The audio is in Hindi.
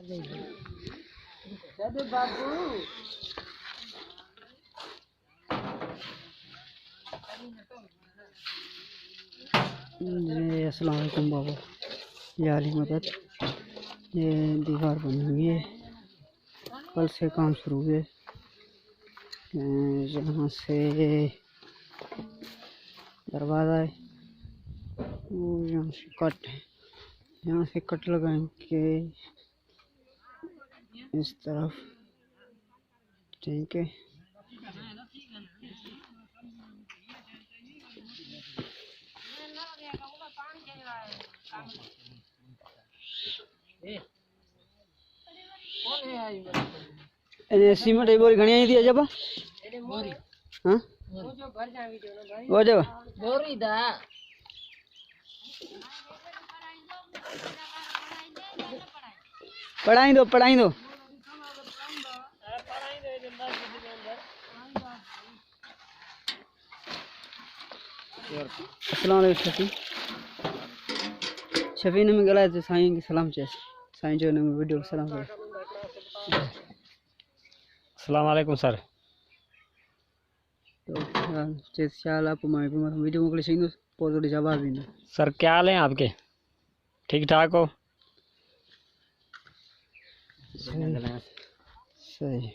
बाबू ये अस्सलाम वालेकुम बाबू, ये आली मदद। ये दीवार बनी हुई है, कल से काम शुरू हुए। यहाँ से दरवाज़ा है, वो यहाँ से कट है, यहाँ से कट लगाएंगे इस तरफ। ठीक है, सीमेंट बोरी घनी आई थी जब हाँ वो जब बोरी दा पढ़ाई दो अस्सलाम वालेकुम शफी ने गला तो साईं की सलाम चेस साईं जो ने वीडियो सलाम कर। अस्सलाम वालेकुम सर। तो चेस चाल आप माय वीडियो मोकले सिंदो पोजो जवाब दी सर। क्या हाल है आपके? ठीक ठाक हो? सही।